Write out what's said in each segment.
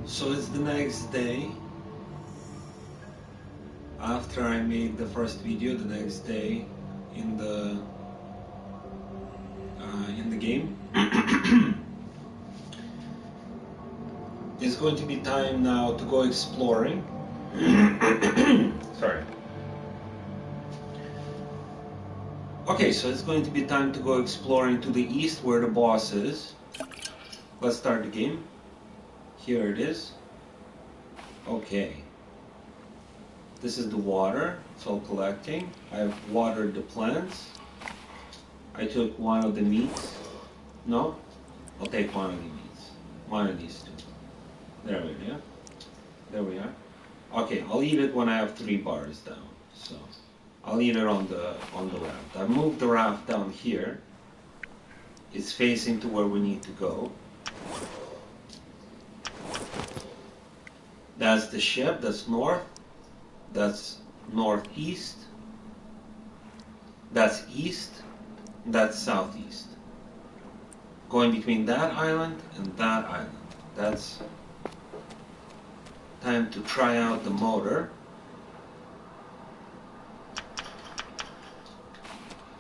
So it's the next day after I made the first video, the next day in the game. It's going to be time now to go exploring. Sorry. Okay, so it's going to be time to go exploring to the east where the boss is. Let's start the game. Here it is. Okay. This is the water. It's all collecting. I've watered the plants. I took one of the meats. No? I'll take one of the meats. One of these two. There we are. There we are. Okay, I'll eat it when I have 3 bars down. So I'll eat it on the raft. I moved the raft down here. It's facing to where we need to go. That's the ship. That's north. That's northeast. That's east. That's southeast. Going between that island and that island. That's time to try out the motor.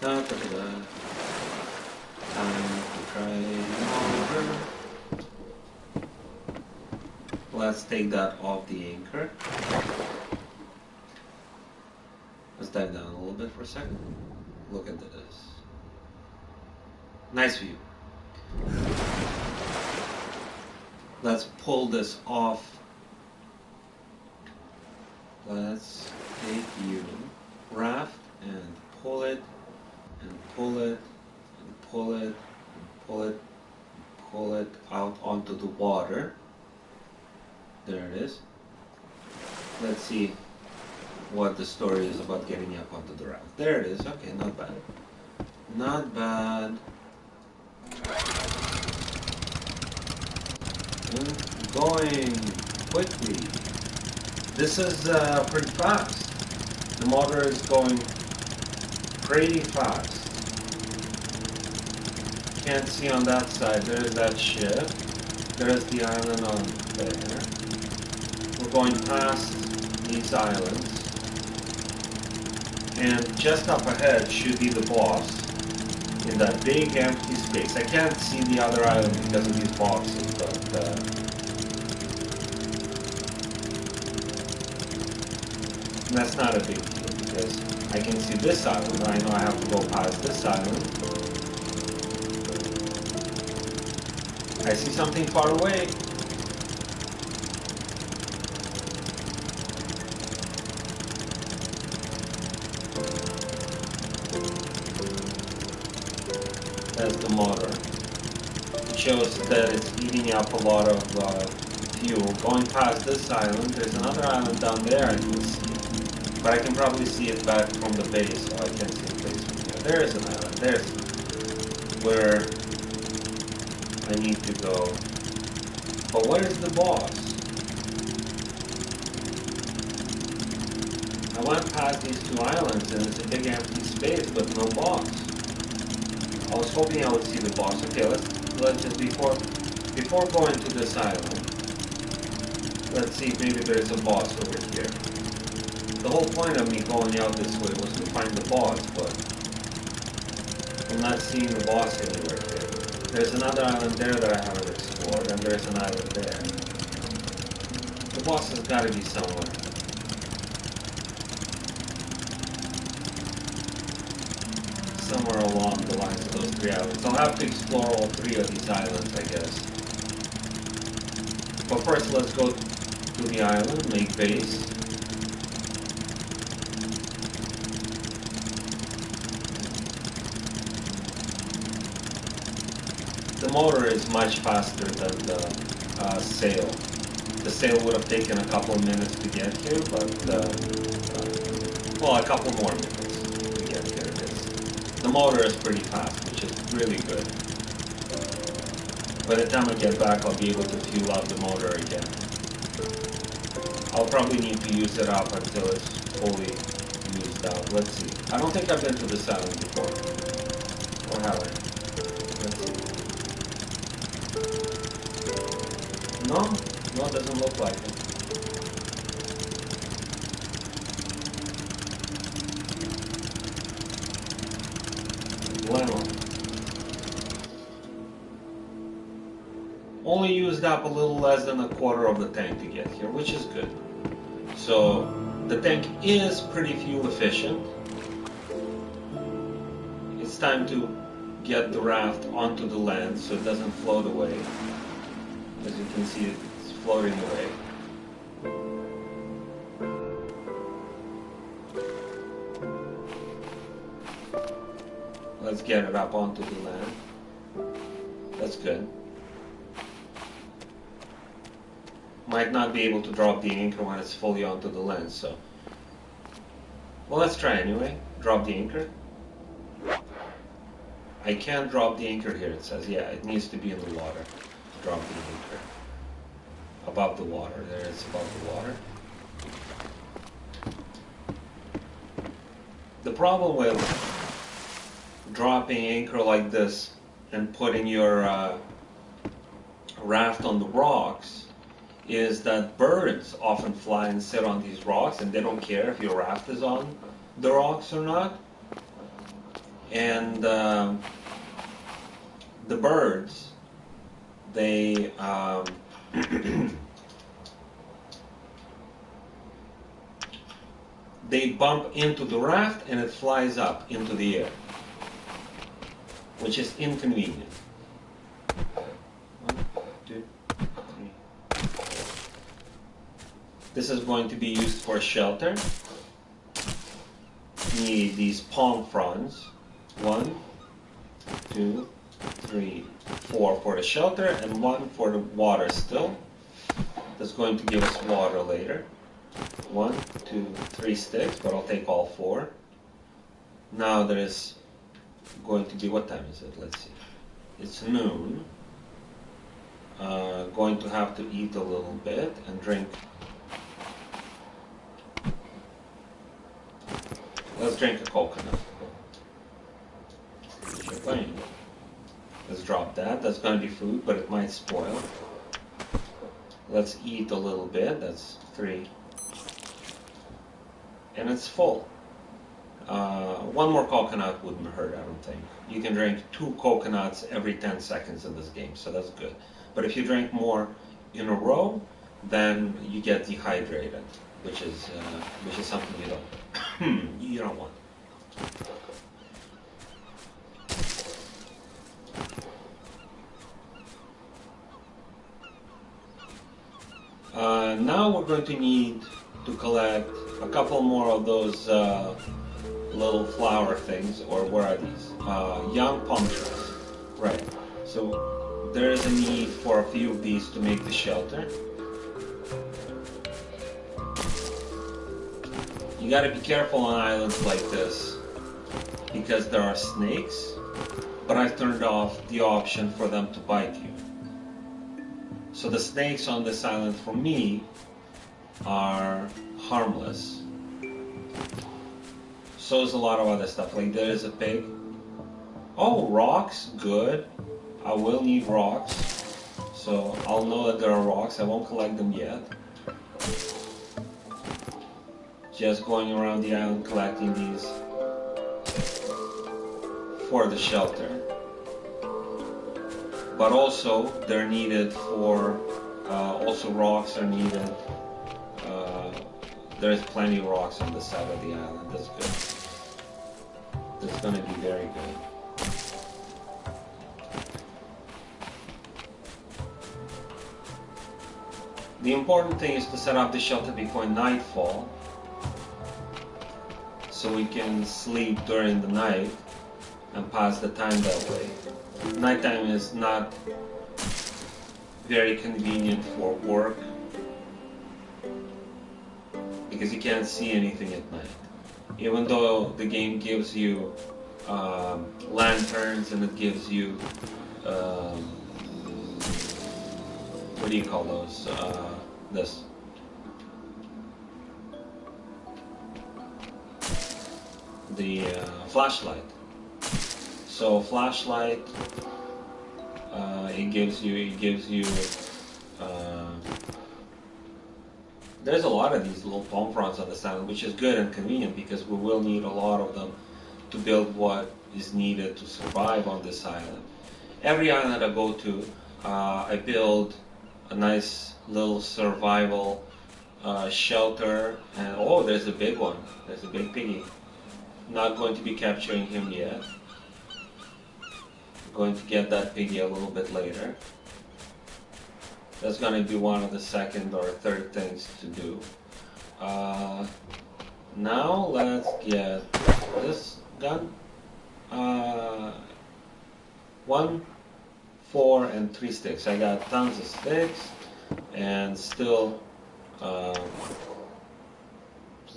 Da, da, da, da. Time to try the motor. Let's take that off the anchor. Let's dive down a little bit for a second. Look at this. Nice view. Let's pull this off. Let's take you raft and pull it and pull it and pull it and pull it and pull it out onto the water. There it is. Let's see what the story is about getting up onto the raft. There it is. Okay, not bad. Not bad. And going quickly. This is pretty fast. The motor is going pretty fast. Can't see on that side. There's that ship. There's the island on there. We're going past these islands. And just up ahead should be the boss in that big empty space. I can't see the other island because of these boxes, but that's not a big deal because I can see this island. I know I have to go past this island. I see something far away. That's the motor. It shows that it's eating up a lot of fuel. Going past this island, there's another island down there I can see. But I can probably see it back from the base, so I can't see the base from here. There's an island. There's where I need to go. But where is the boss? I went past these 2 islands and it's a big empty space, but no boss. I was hoping I would see the boss. Okay, let's just before going to this island, let's see if maybe there's a boss over here. The whole point of me going out this way was to find the boss, but I'm not seeing the boss anywhere here. There's another island there that I haven't explored, and there's an island there. The boss has got to be somewhere. Somewhere along the lines of those 3 islands. I'll have to explore all 3 of these islands, I guess. But first, let's go to the island, make base. The motor is much faster than the sail. The sail would have taken a couple of minutes to get here, but well, a couple more minutes to get here. The motor is pretty fast, which is really good. By the time I get back, I'll be able to fuel up the motor again. I'll probably need to use it up until it's fully used out. Let's see. I don't think I've been to this island before. Or have I? Let's see. No? No, it doesn't look like it. Well, only used up a little less than a quarter of the tank to get here, which is good. So the tank is pretty fuel efficient. It's time to get the raft onto the land so it doesn't float away. As you can see, it's floating away. Let's get it up onto the land. That's good. Might not be able to drop the anchor when it's fully onto the land, so... Well, let's try anyway. Drop the anchor. I can't drop the anchor here, it says. Yeah, it needs to be in the water to drop the anchor. Above the water. There it's above the water. The problem with dropping anchor like this and putting your raft on the rocks is that birds often fly and sit on these rocks and they don't care if your raft is on the rocks or not. And the birds, they they bump into the raft and it flies up into the air, which is inconvenient. 1, 2, 3. This is going to be used for shelter. Need these palm fronds. 1, 2, 3, 4 for the shelter and 1 for the water still. That's going to give us water later. 1, 2, 3 sticks, but I'll take all 4. Now there is going to be, what time is it? Let's see. It's noon. Going to have to eat a little bit and drink. Let's drink a coconut. Let's drop that. That's going to be food, but it might spoil. Let's eat a little bit. That's 3. And it's full. 1 more coconut wouldn't hurt, I don't think. You can drink 2 coconuts every 10 seconds in this game, so that's good. But if you drink more in a row, then you get dehydrated, which is something you don't want. Now we're going to need to collect a couple more of those little flower things, or what are these? Young pumpkins. Right. So there is a need for a few of these to make the shelter. You gotta be careful on islands like this because there are snakes, but I've turned off the option for them to bite you. So the snakes on this island for me are harmless. So is a lot of other stuff, like there is a pig. Oh, rocks, good. I will need rocks. So I'll know that there are rocks, I won't collect them yet. Just going around the island collecting these for the shelter. But also, they're needed for, also rocks are needed. There's plenty of rocks on the side of the island, that's good. That's going to be very good. The important thing is to set up the shelter before nightfall, so we can sleep during the night and pass the time that way. Nighttime is not very convenient for work because you can't see anything at night. Even though the game gives you lanterns and it gives you what do you call those? The flashlight. So flashlight, it gives you there's a lot of these little palm fronds on this island, which is good and convenient because we will need a lot of them to build what is needed to survive on this island. Every island I go to, I build a nice little survival shelter, and oh, there's a big one. There's a big piggy. Not going to be capturing him yet. Going to get that piggy a little bit later. That's going to be one of the second or third things to do. Now let's get this gun. 1, 4, and 3 sticks. I got tons of sticks and still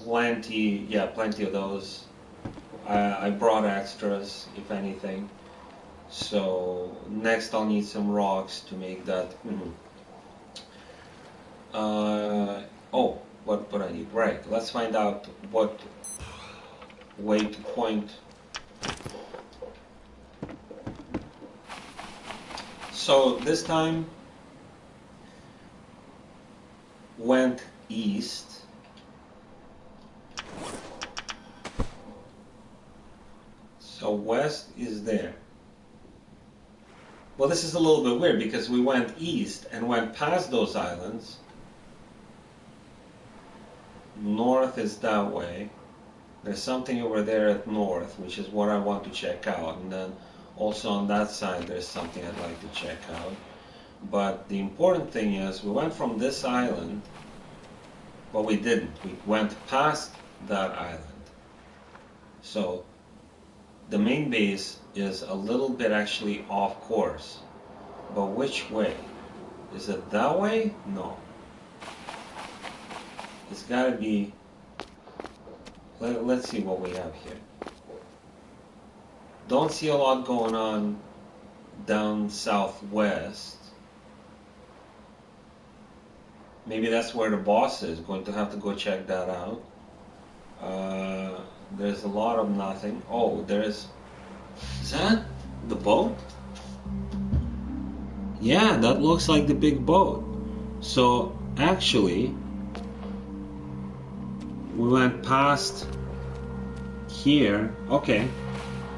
plenty of those. I brought extras, if anything. So next I'll need some rocks to make that. Oh, what I need? Right. Let's find out what way to point. So this time went east. So west is there. Well, this is a little bit weird because we went east and went past those islands. North is that way. There's something over there at north, which is what I want to check out. And then also on that side, there's something I'd like to check out. But the important thing is we went from this island, but we didn't. We went past that island. So the main base is a little bit actually off course. But which way? Is it that way? No. It's got to be... Let's see what we have here. Don't see a lot going on down southwest. Maybe that's where the boss is. Going to have to go check that out. There's a lot of nothing. Oh, is that the boat? Yeah, that looks like the big boat. So actually, we went past here. Okay.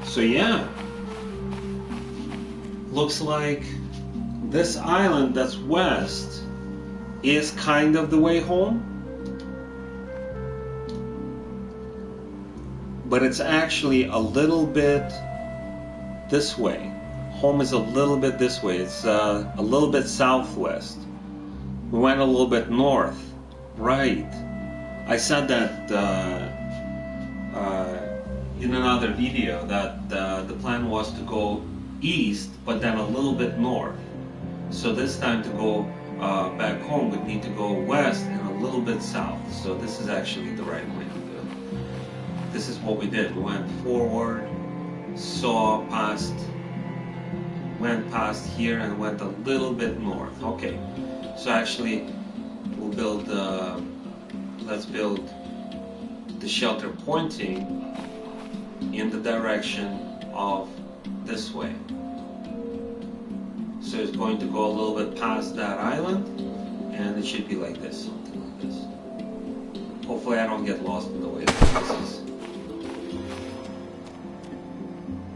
So yeah, looks like this island that's west is kind of the way home. But it's actually a little bit this way. Home is a little bit this way. It's a little bit southwest. We went a little bit north. Right. I said that in another video that the plan was to go east, but then a little bit north. So this time to go back home, we'd need to go west and a little bit south. So this is actually the right way to do it. This is what we did. We went forward, went past here and went a little bit north. Okay, so actually we'll build, let's build the shelter pointing in the direction of this way. So it's going to go a little bit past that island and it should be like this, something like this. Hopefully I don't get lost in the way.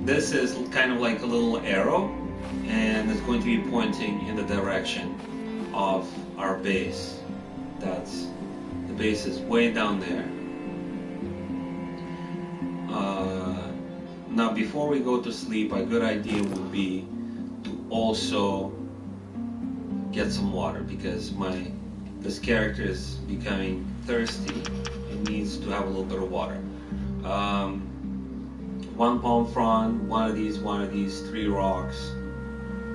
This is kind of like a little arrow and it's going to be pointing in the direction of our base. The base is way down there. Now before we go to sleep, a good idea would be to also get some water because this character is becoming thirsty and needs to have a little bit of water. 1 palm frond, one of these, 3 rocks.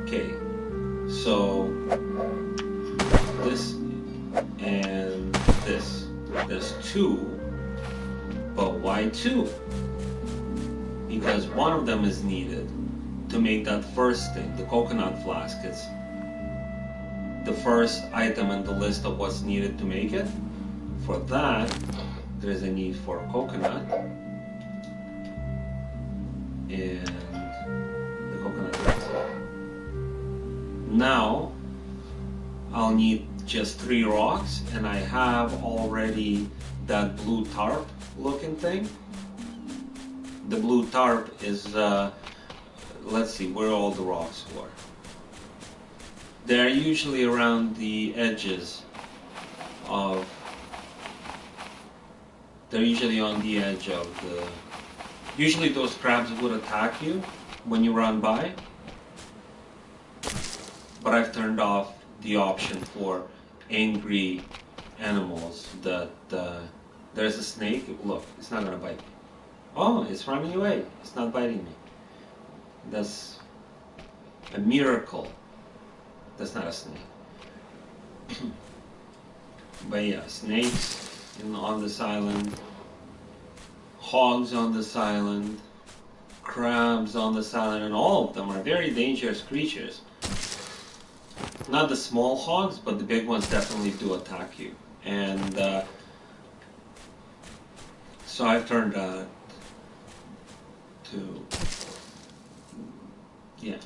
Okay, so this and this. There's 2, but why 2? Because one of them is needed to make that first thing, the coconut flask. It's the first item in the list of what's needed to make it. For that, there's a need for a coconut. And the coconut. Now I'll need just 3 rocks, and I have already that blue tarp looking thing. The blue tarp is, let's see, where all the rocks were. They're usually around the edges of, they're usually on the edge of the, usually those crabs would attack you when you run by, but I've turned off the option for angry animals that, there's a snake, look, it's not gonna bite me. Oh, it's running away, it's not biting me. That's a miracle. That's not a snake. But yeah, snakes on this island, hogs on this island, crabs on this island, and all of them are very dangerous creatures. Not the small hogs, but the big ones definitely do attack you. And so I've turned that to, yeah.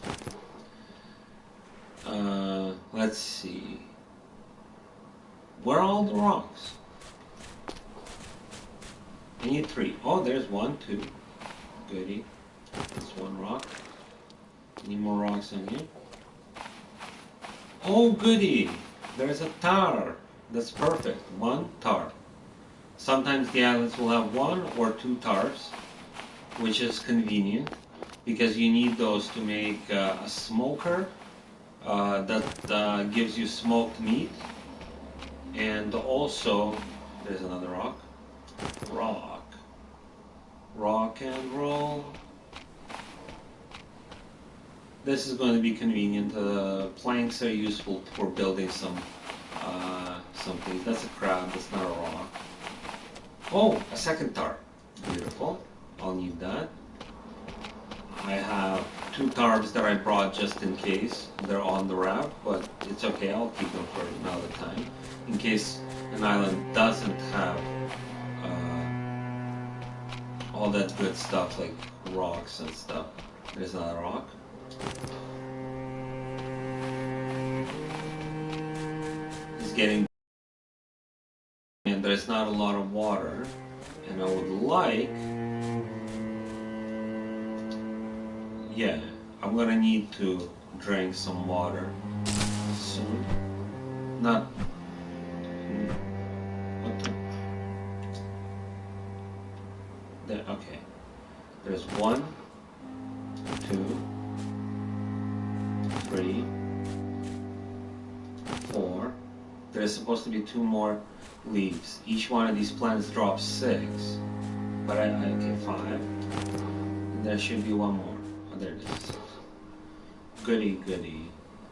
Let's see. Where are all the rocks? I need 3. Oh, there's 1, 2. Goody. That's 1 rock. Need more rocks in here. Oh, goody. There's a tar. That's perfect. 1 tar. Sometimes the islands will have 1 or 2 tars, which is convenient because you need those to make a smoker that gives you smoked meat. And also, there's another rock. Rock and roll. This is going to be convenient. Planks are useful for building some things. That's a crab, that's not a rock. Oh, a second tar. Beautiful. I'll need that. I have 2 tarps that I brought just in case. They're on the raft, but it's okay, I'll keep them for another time. In case an island doesn't have all that good stuff like rocks and stuff. There's another rock. It's getting, and there's not a lot of water, and I would like, yeah, I'm gonna need to drink some water soon. Not, what the, there, okay. There's 1, 2, 3, 4. There's supposed to be 2 more leaves. Each one of these plants drops 6. But okay, 5. And there should be 1 more. Oh, there it is. Goody, goody.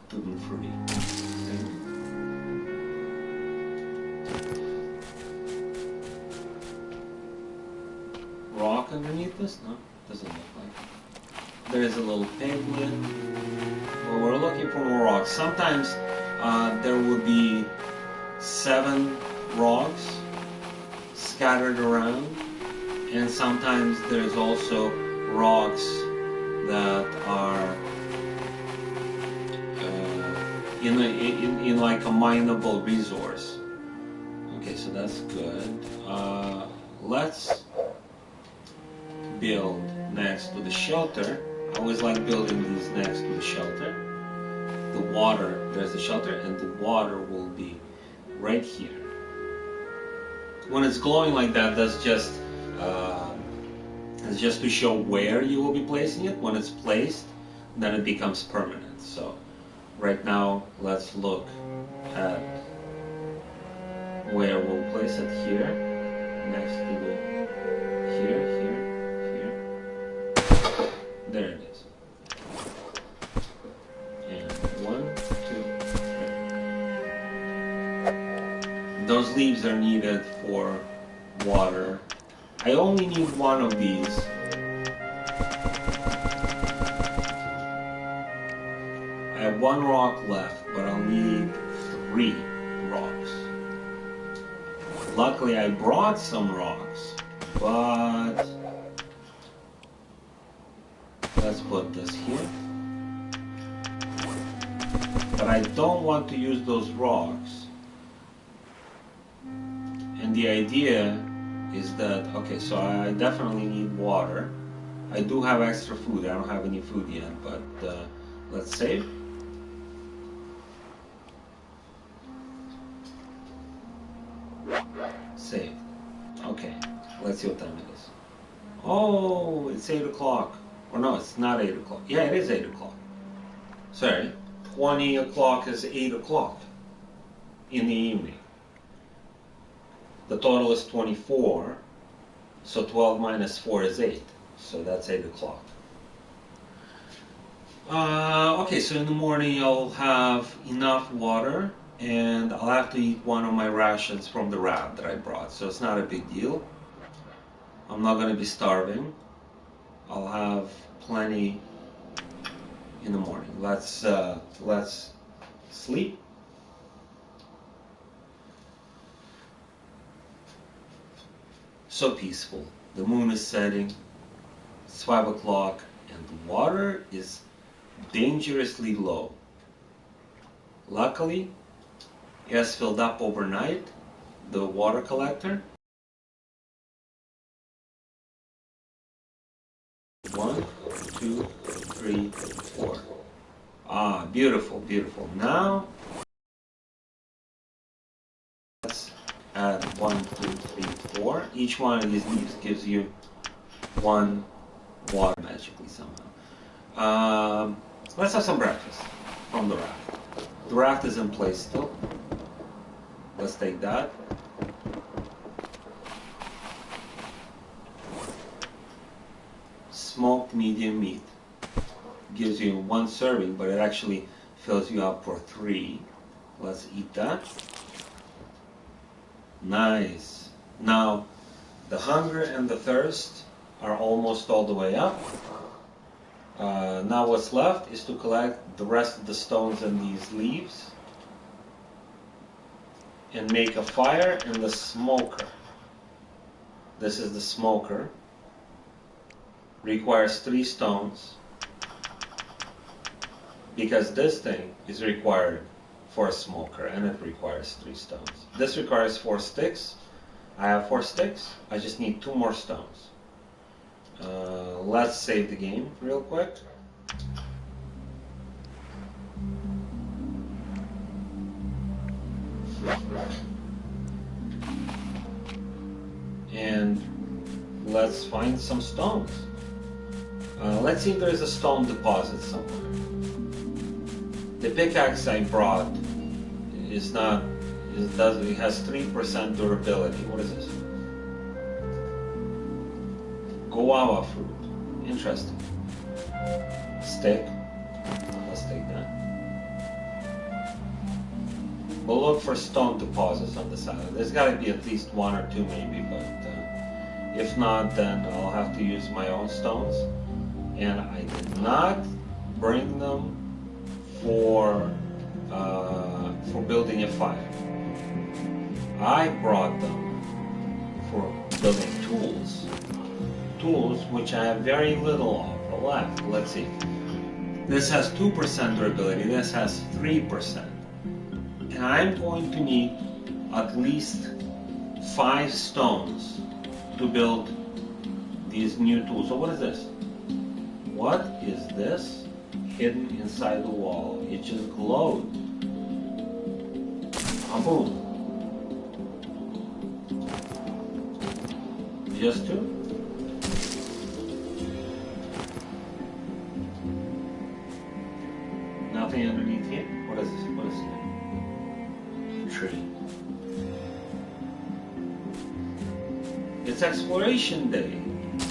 Tutti frutti. Rock underneath this? No, doesn't look like. There is a little piglet. Well, we're looking for more rocks. Sometimes there would be 7 rocks scattered around, and sometimes there's also rocks that are in like a mineable resource. Okay, so that's good. Let's build next to the shelter. I always like building these next to the shelter. The water, there's the shelter, and the water will be right here. When it's glowing like that, that's just to show where you will be placing it. When it's placed, then it becomes permanent. So right now, let's look at where we'll place it here, next to the, here. There it is. And 1, 2, 3. Those leaves are needed for water. I only need 1 of these. I have 1 rock left, but I'll need 3 rocks. Luckily, I brought some rocks, but let's put this here. But I don't want to use those rocks And the idea is that, okay, so I definitely need water. I do have extra food. I don't have any food yet, but let's save. Save. Okay, let's see what time it is. Oh, it's 8 o'clock. Or no, it's not 8 o'clock. Yeah, it is 8 o'clock. Sorry, 20 o'clock is 8 o'clock in the evening. The total is 24, so 12 minus 4 is 8. So that's 8 o'clock. Okay, so in the morning I'll have enough water, and I'll have to eat one of my rations from the raft that I brought, so it's not a big deal. I'm not going to be starving. I'll have plenty in the morning. Let's sleep. So peaceful. The moon is setting. It's 5 o'clock, and the water is dangerously low. Luckily, it has filled up overnight, the water collector. 1, 2, 3, 4. Ah, beautiful, beautiful. Now, let's add 1, 2, 3, 4. Each one of these leaves gives you 1 water magically somehow. Let's have some breakfast from the raft. The raft is in place still. Let's take that. Smoked medium meat. Gives you 1 serving, but it actually fills you up for 3. Let's eat that. Nice. Now, the hunger and the thirst are almost all the way up. Now what's left is to collect the rest of the stones and these leaves and make a fire in the smoker. This is the smoker. Requires 3 stones because this thing is required for a smoker and it requires 3 stones. This requires 4 sticks. I have 4 sticks. I just need 2 more stones. Let's save the game real quick. And let's find some stones. Let's see if there's a stone deposit somewhere. The pickaxe I brought is not, it has 3% durability. What is this? Guava fruit. Interesting. Stick. Let's take that. We'll look for stone deposits on the side. There's got to be at least 1 or 2 maybe, but if not, then I'll have to use my own stones. And I did not bring them for building a fire. I brought them for building tools. Tools which I have very little of left. Let's see. This has 2% durability. This has 3%. And I'm going to need at least 5 stones to build these new tools. So what is this? What is this hidden inside the wall? It just glowed. Boom. Just 2? Nothing underneath here? What is this? What is it? Tree. It's exploration day.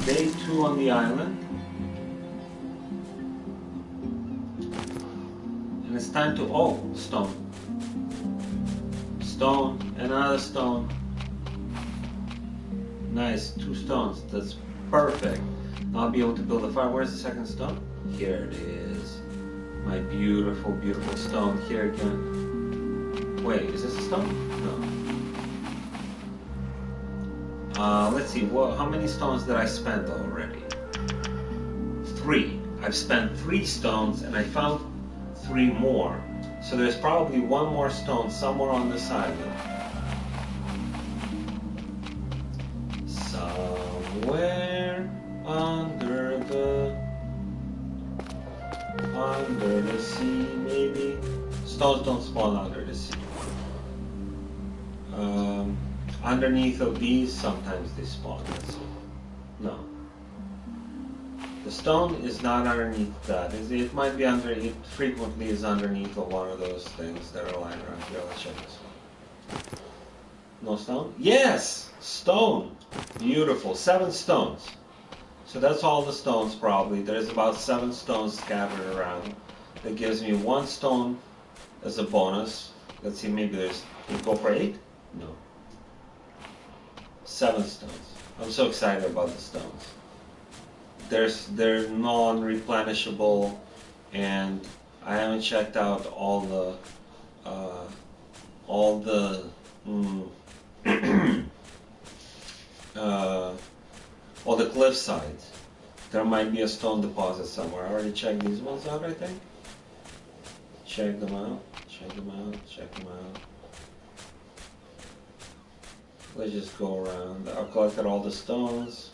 Day 2 on the island. And it's time to, oh, stone. Stone, another stone. Nice, 2 stones. That's perfect. Now I'll be able to build a fire. Where's the second stone? Here it is. My beautiful, beautiful stone. Here again. Wait, is this a stone? No. Let's see. Well, how many stones did I spend already? 3. I've spent 3 stones and I found 3 more. So there's probably 1 more stone somewhere on this island. Where under the sea, maybe? Stones don't spawn under the sea. Underneath of these, sometimes they spawn. No. The stone is not underneath that. It might be under, it frequently is underneath of one of those things that are lying around here. Let's check this one. No stone? Yes! Stone! Beautiful. 7 stones. So that's all the stones probably. There's about 7 stones scattered around. That gives me 1 stone as a bonus. Let's see, maybe there's, can you go for 8? No. 7 stones. I'm so excited about the stones. They're non-replenishable, and I haven't checked out all the cliff sides. There might be a stone deposit somewhere. I already checked these ones out, I think. Check them out. Check them out. Check them out. Let's just go around. I've collected all the stones.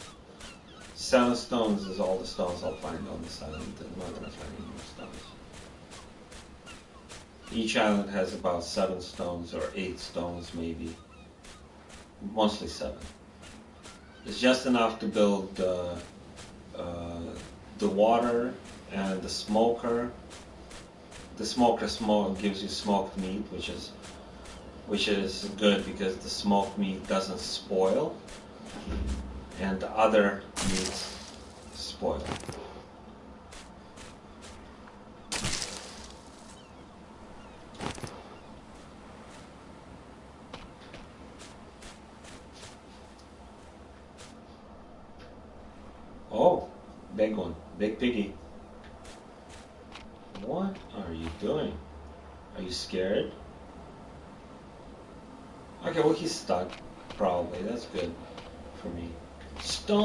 7 stones is all the stones I'll find on this island. I'm not going to find any more stones. Each island has about 7 stones or 8 stones maybe. Mostly 7. It's just enough to build the water and the smoker. The smoker gives you smoked meat, which is good because the smoked meat doesn't spoil, and the other meats spoil. Oh, big one, big piggy. What are you doing? Are you scared? Okay, well he's stuck, probably. That's good for me. Stone.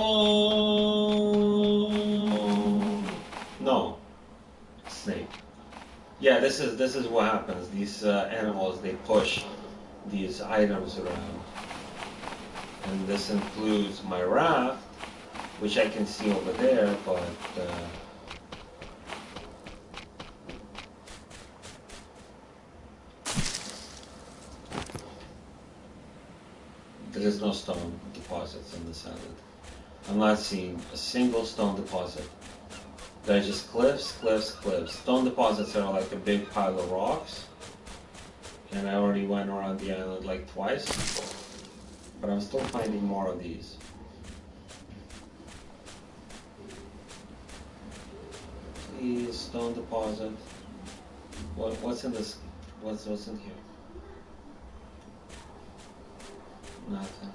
No, snake. Yeah, this is what happens. These animals, they push these items around, and this includes my raft, which I can see over there, but there is no stone deposits on this island. I'm not seeing a single stone deposit. They're just cliffs, cliffs, cliffs. Stone deposits are like a big pile of rocks. And I already went around the island like twice. But I'm still finding more of these. Please, stone deposit. What's in this? What's in here? Nothing.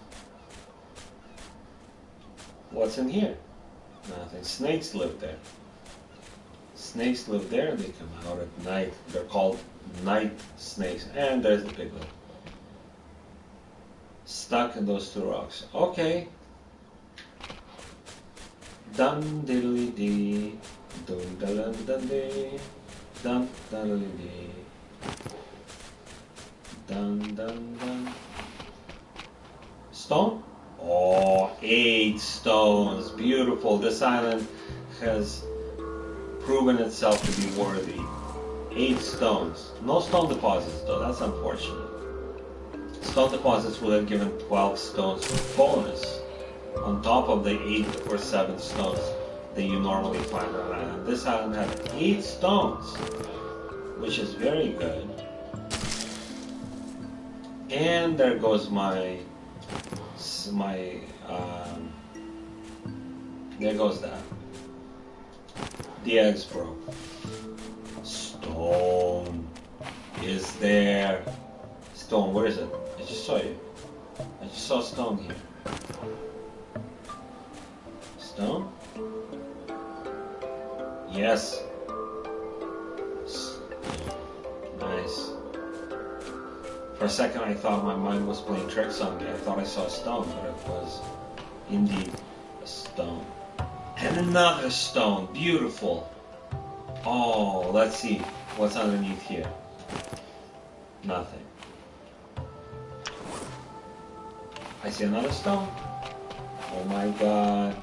What's in here? Nothing. Snakes live there. Snakes live there. They come out at night. They're called night snakes. And there's the piglet. Stuck in those 2 rocks. Okay. Dum diddly dee. Dum dum dum dee. Dum diddly dee. Dum dum dum. Stone? Oh, 8 stones. Beautiful. This island has proven itself to be worthy. 8 stones. No stone deposits though. That's unfortunate. Stone deposits would have given 12 stones bonus on top of the 8 or 7 stones that you normally find on an island. This island had 8 stones, which is very good. And there goes there goes that. The eggs broke. Stone is there. Stone, where is it? I just saw you. I just saw stone here. Stone? Yes. Nice. For a second I thought my mind was playing tricks on me. I thought I saw a stone, but it was indeed a stone. And another stone. Beautiful. Oh, let's see what's underneath here. Nothing. I see another stone. Oh my god.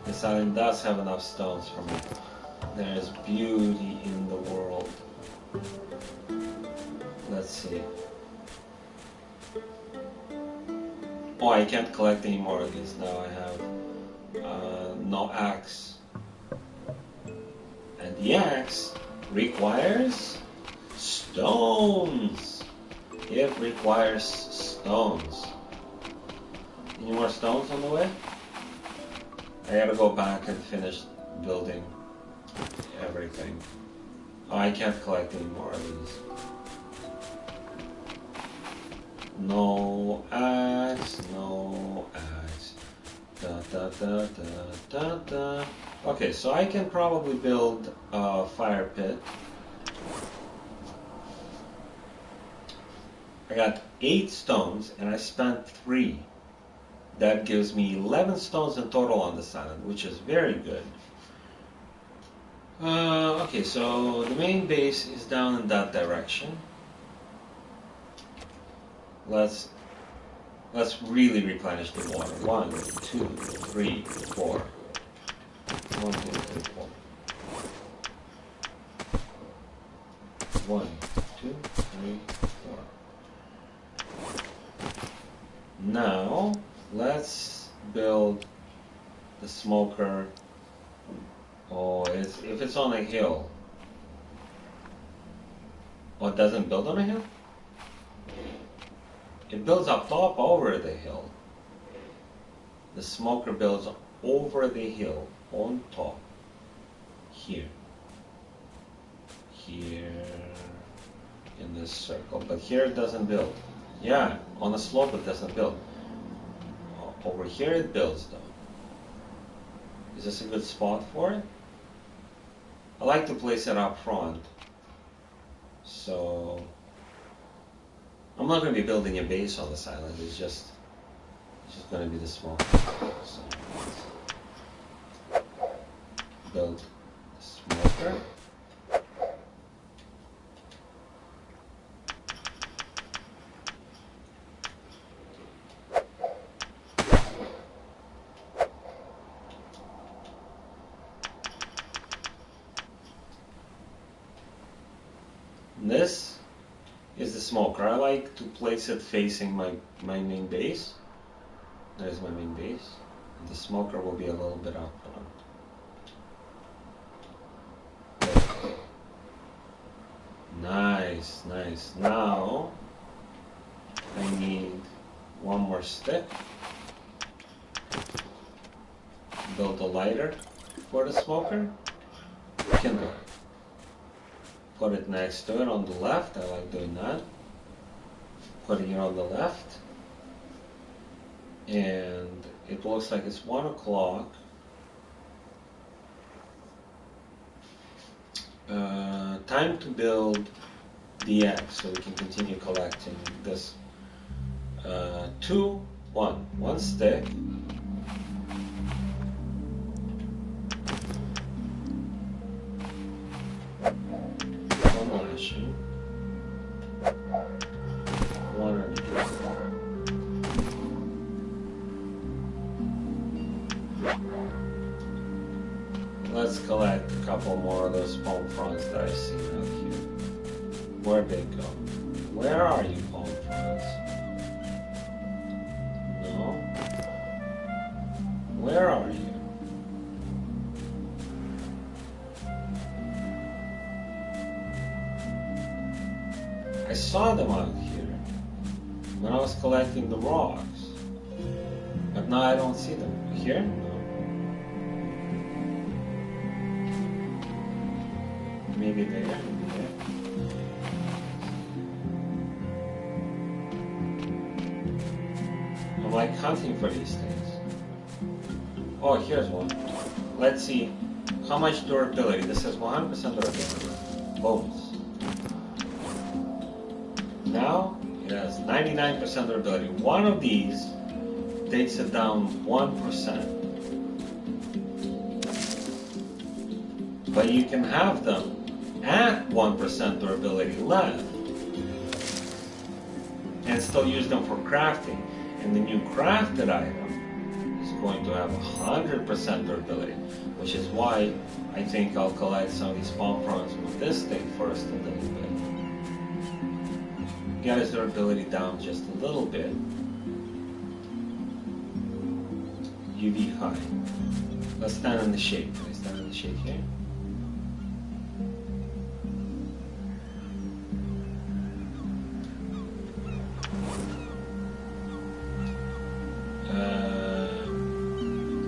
This island does have enough stones for me. There is beauty in the world. Let's see. Oh, I can't collect any more of these now. I have no axe. And the axe requires stones. It requires stones. Any more stones on the way? I gotta go back and finish building everything. Oh, I can't collect any more of these. No axe, no axe. Da da da da da da. Okay, so I can probably build a fire pit. I got 8 stones and I spent 3. That gives me 11 stones in total on this island, which is very good. Okay, so the main base is down in that direction. Let's really replenish the water. 1, 2, 3, 4. 1, 2, 3, 4. 1, 2, 3, 4. Now let's build the smoker. Oh, if it's on a hill. Oh, it doesn't build on a hill? It builds up top over the hill. The smoker builds over the hill, on top. Here. Here. In this circle. But here it doesn't build. Yeah, on the slope it doesn't build. Over here it builds though. Is this a good spot for it? I like to place it up front. So I'm not going to be building a base on this island. It's just going to be the smoke. So build the smoker. This is the smoker. I like to place it facing my main base. There's my main base. And the smoker will be a little bit up front. Nice, nice. Now I need one more stick. Build a lighter for the smoker. Kindle. Put it next to it on the left. I like doing that. Putting it on the left. And it looks like it's 1 o'clock. Time to build the eggs so we can continue collecting this. 2, 1. 1 stick. Let's collect a couple more of those palm fronds that I see out here. Where'd they go? Where are you, palm fronds? No? Where are you? I saw them out here when I was collecting the rocks. But now I don't see them. Here? No. Maybe there, maybe there. I'm like hunting for these things. Oh, here's one. Let's see how much durability. This has 100% durability. Bones. Now it has 99% durability. One of these takes it down 1%. But you can have them at 1% durability left and still use them for crafting. And the new crafted item is going to have 100% durability, which is why I think I'll collect some of these palm fronds with this thing first a little bit. Get his durability down just a little bit. UV high. Let's stand in the shade. Can I stand in the shade here?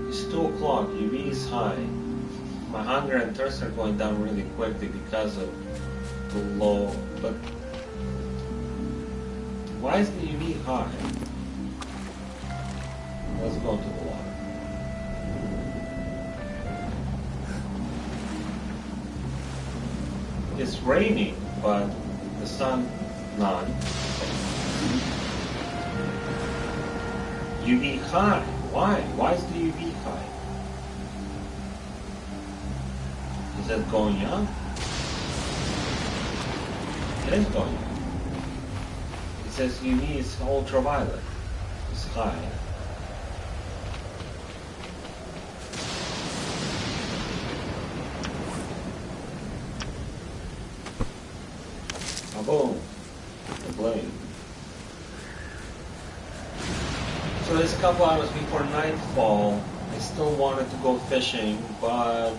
It's 2 o'clock. UV is high. My hunger and thirst are going down really quickly because of the low. But why is the UV high? Let's go to the water. It's raining, but the sun, none. UV high. Why? Why is the UV high? Is it going up? It is going up. It says UV is ultraviolet. It's high. Boom. The blade. So it's a couple hours before nightfall. I still wanted to go fishing, but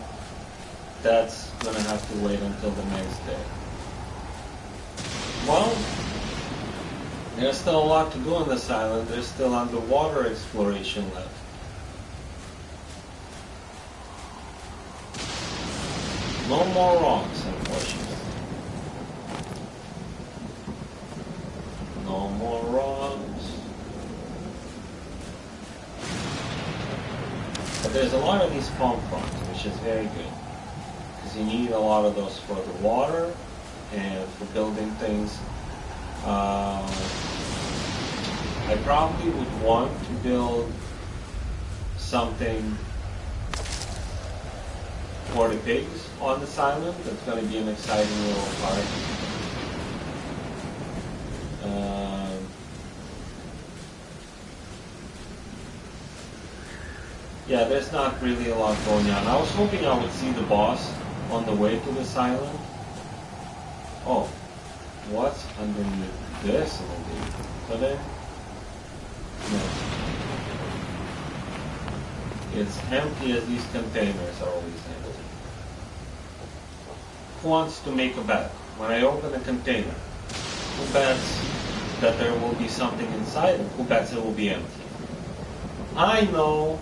that's gonna have to wait until the next day. Well, there's still a lot to do on this island. There's still underwater exploration left. No more rocks, unfortunately. No more rocks. But there's a lot of these palm fronds, which is very good. Because you need a lot of those for the water and for building things. I probably would want to build something for the pigs on this island. That's going to be an exciting little part. Yeah, there's not really a lot going on. I was hoping I would see the boss on the way to this island. Oh, what's underneath this little dude? Put it? No. It's empty as these containers are always empty. Who wants to make a bet? When I open a container, who bets that there will be something inside and who bets it will be empty? I know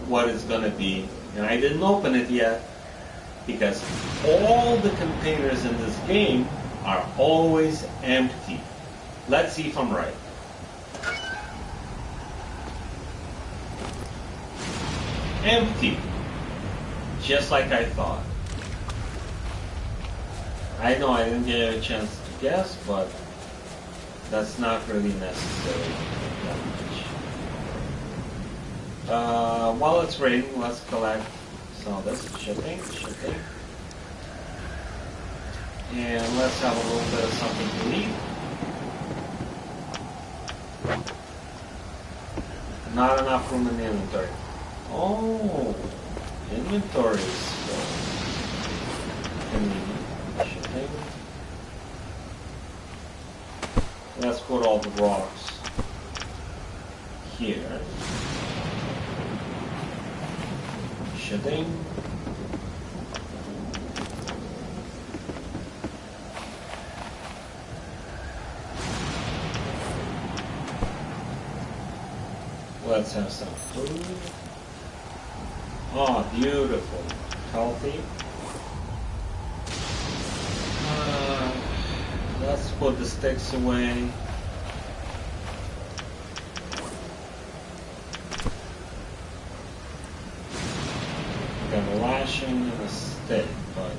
what it's gonna be, and I didn't open it yet because all the containers in this game are always empty. Let's see if I'm right. Empty, just like I thought. I know I didn't get a chance to guess, but that's not really necessary that much. While it's raining, let's collect some of this shipping. And let's have a little bit of something to eat. Not enough room in the inventory. Oh, inventory is full. Shipping. Let's put all the rocks here. Shipping. Let's have some food. Oh, beautiful. Healthy. Let's put the sticks away. Got a lashing and a stick, but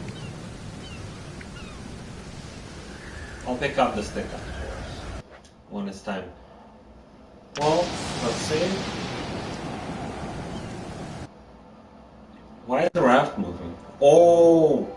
I'll pick up the stick afterwards when it's time. Well, let's see. Why is the raft moving? Oh!